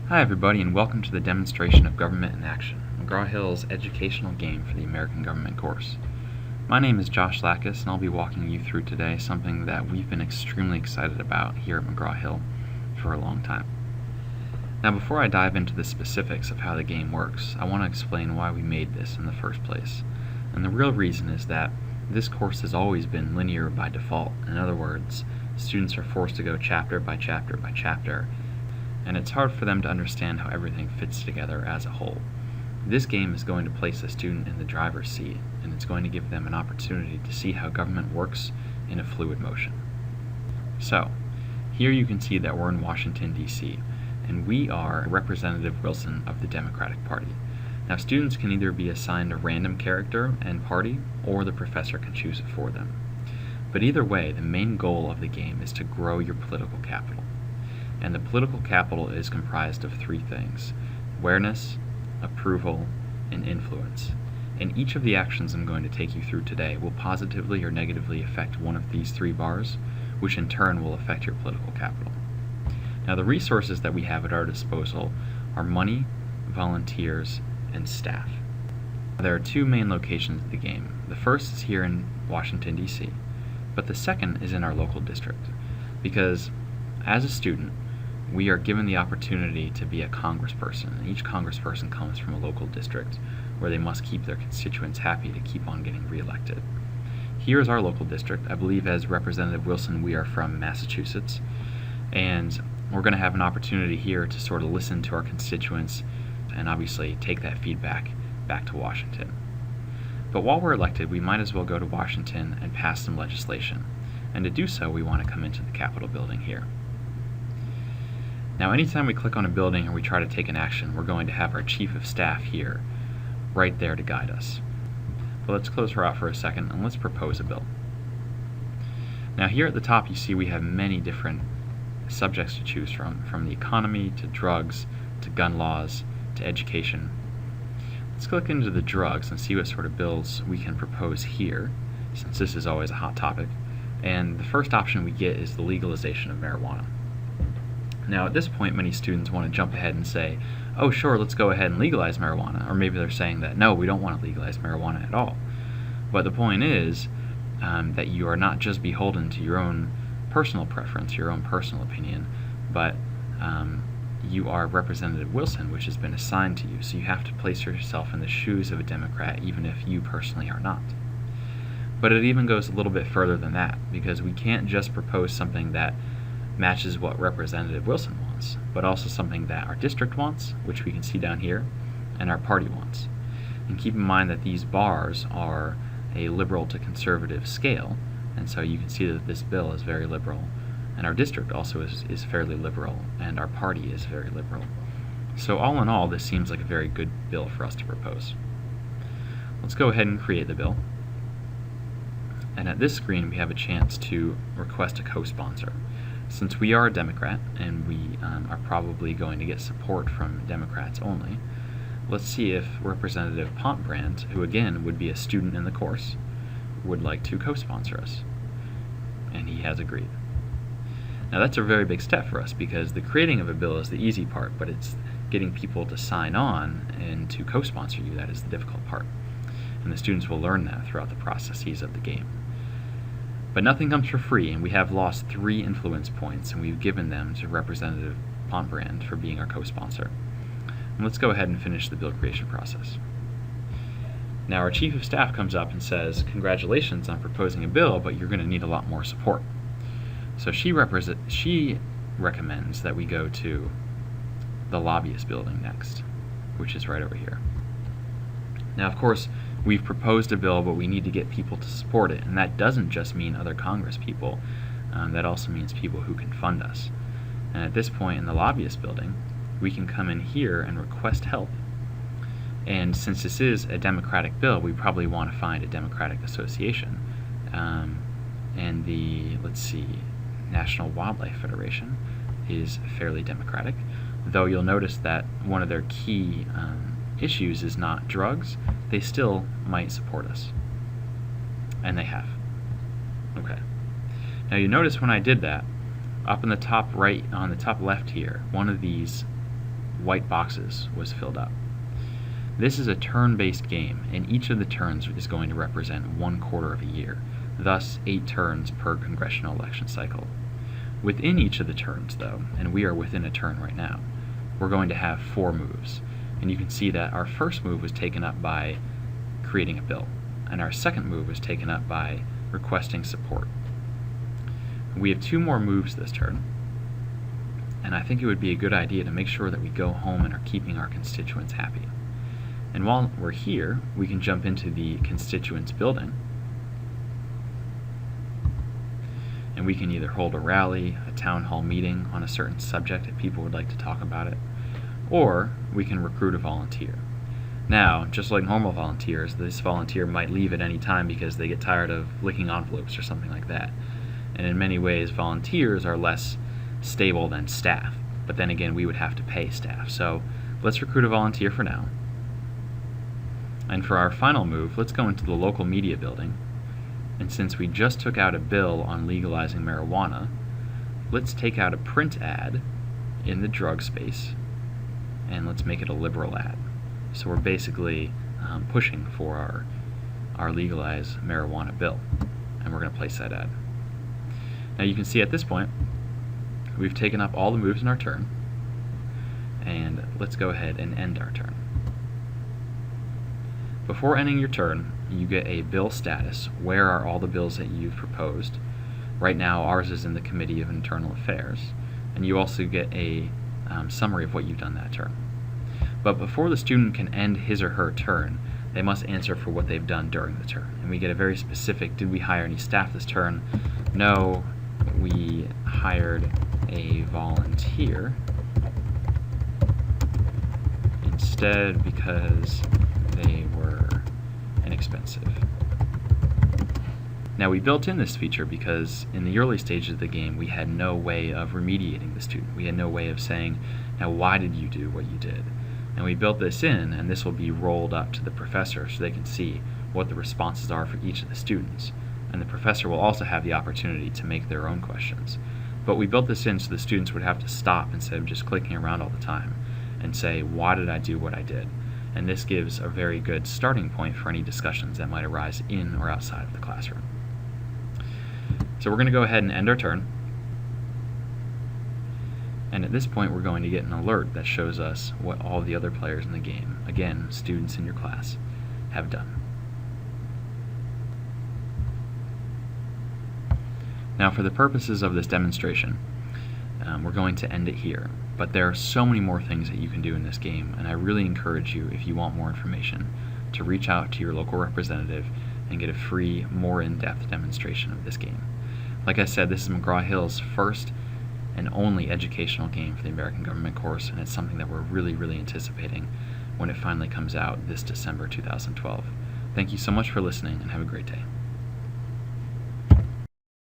Hi everybody, and welcome to the demonstration of Government in Action, McGraw-Hill's educational game for the American Government course. My name is Josh Lackus, and I'll be walking you through today something that we've been extremely excited about here at McGraw-Hill for a long time. Now, before I dive into the specifics of how the game works, I want to explain why we made this in the first place. And the real reason is that this course has always been linear by default. In other words, students are forced to go chapter by chapter by chapter, and it's hard for them to understand how everything fits together as a whole. This game is going to place the student in the driver's seat, and it's going to give them an opportunity to see how government works in a fluid motion. So, here you can see that we're in Washington, D.C., and we are Representative Wilson of the Democratic Party. Now, students can either be assigned a random character and party, or the professor can choose it for them. But either way, the main goal of the game is to grow your political capital. And the political capital is comprised of three things: awareness, approval, and influence. And each of the actions I'm going to take you through today will positively or negatively affect one of these three bars, which in turn will affect your political capital. Now, the resources that we have at our disposal are money, volunteers, and staff. There are two main locations of the game. The first is here in Washington, D.C., but the second is in our local district, because as a student, we are given the opportunity to be a congressperson, and each congressperson comes from a local district where they must keep their constituents happy to keep on getting reelected. Here is our local district. I believe as Representative Wilson we are from Massachusetts, and we're going to have an opportunity here to sort of listen to our constituents and obviously take that feedback back to Washington. But while we're elected, we might as well go to Washington and pass some legislation, and to do so we want to come into the Capitol building here. Now, anytime we click on a building or we try to take an action, we're going to have our Chief of Staff here, right there to guide us. But let's close her out for a second and let's propose a bill. Now, here at the top you see we have many different subjects to choose from the economy to drugs to gun laws to education. Let's click into the drugs and see what sort of bills we can propose here, since this is always a hot topic. And the first option we get is the legalization of marijuana. Now, at this point, many students want to jump ahead and say, oh sure, let's go ahead and legalize marijuana. Or maybe they're saying that, no, we don't want to legalize marijuana at all. But the point is that you are not just beholden to your own personal preference, your own personal opinion, but you are Representative Wilson, which has been assigned to you. So you have to place yourself in the shoes of a Democrat, even if you personally are not. But it even goes a little bit further than that, because we can't just propose something that matches what Representative Wilson wants, but also something that our district wants, which we can see down here, and our party wants. And keep in mind that these bars are a liberal to conservative scale, and so you can see that this bill is very liberal, and our district also is fairly liberal, and our party is very liberal. So all in all, this seems like a very good bill for us to propose. Let's go ahead and create the bill. And at this screen we have a chance to request a co-sponsor. Since we are a Democrat, and we are probably going to get support from Democrats only, let's see if Representative Pontbrand, who again would be a student in the course, would like to co-sponsor us. And he has agreed. Now, that's a very big step for us, because the creating of a bill is the easy part, but it's getting people to sign on and to co-sponsor you that is the difficult part. And the students will learn that throughout the processes of the game. But nothing comes for free, and we have lost 3 influence points, and we've given them to Representative Pontbrand for being our co-sponsor. And let's go ahead and finish the bill creation process. Now, our Chief of Staff comes up and says, congratulations on proposing a bill, but you're going to need a lot more support. So she recommends that we go to the lobbyist building next, which is right over here. Now, of course, we've proposed a bill, but we need to get people to support it, and that doesn't just mean other Congress people. That also means people who can fund us. And at this point in the lobbyist building, we can come in here and request help. And since this is a Democratic bill, we probably want to find a Democratic association. And the, let's see, National Wildlife Federation is fairly Democratic, though you'll notice that one of their key issues is not drugs. They still might support us, and they have. Okay. Now you notice when I did that, up in the top right, on the top left here, one of these white boxes was filled up. This is a turn-based game, and each of the turns is going to represent 1/4 of a year, thus 8 turns per congressional election cycle. Within each of the turns, though, and we are within a turn right now, we're going to have 4 moves. And you can see that our first move was taken up by creating a bill, and our second move was taken up by requesting support. We have 2 more moves this turn, and I think it would be a good idea to make sure that we go home and are keeping our constituents happy. And while we're here, we can jump into the constituents building, and we can either hold a rally, a town hall meeting on a certain subject if people would like to talk about it, or we can recruit a volunteer. Now, just like normal volunteers, this volunteer might leave at any time because they get tired of licking envelopes or something like that. And in many ways, volunteers are less stable than staff, but then again, we would have to pay staff. So let's recruit a volunteer for now. And for our final move, let's go into the local media building, and since we just took out a bill on legalizing marijuana, let's take out a print ad in the drug space, and let's make it a liberal ad. So we're basically pushing for our legalized marijuana bill, and we're going to place that ad. Now you can see at this point, we've taken up all the moves in our turn, and let's go ahead and end our turn. Before ending your turn, you get a bill status. Where are all the bills that you've proposed? Right now, ours is in the Committee of Internal Affairs, and you also get a summary of what you've done that turn. But before the student can end his or her turn, they must answer for what they've done during the turn. And we get a very specific, did we hire any staff this turn? No, we hired a volunteer instead because they were inexpensive. Now we built in this feature because in the early stages of the game we had no way of remediating the student. We had no way of saying, now why did you do what you did? And we built this in, and this will be rolled up to the professor so they can see what the responses are for each of the students. And the professor will also have the opportunity to make their own questions. But we built this in so the students would have to stop instead of just clicking around all the time and say, why did I do what I did? And this gives a very good starting point for any discussions that might arise in or outside of the classroom. So we're going to go ahead and end our turn. And at this point we're going to get an alert that shows us what all the other players in the game, again, students in your class, have done. Now for the purposes of this demonstration, we're going to end it here. But there are so many more things that you can do in this game, and I really encourage you, if you want more information, to reach out to your local representative and get a free, more in-depth demonstration of this game. Like I said, this is McGraw-Hill's first and only educational game for the American Government course, and it's something that we're really anticipating when it finally comes out this December 2012. Thank you so much for listening, and have a great day.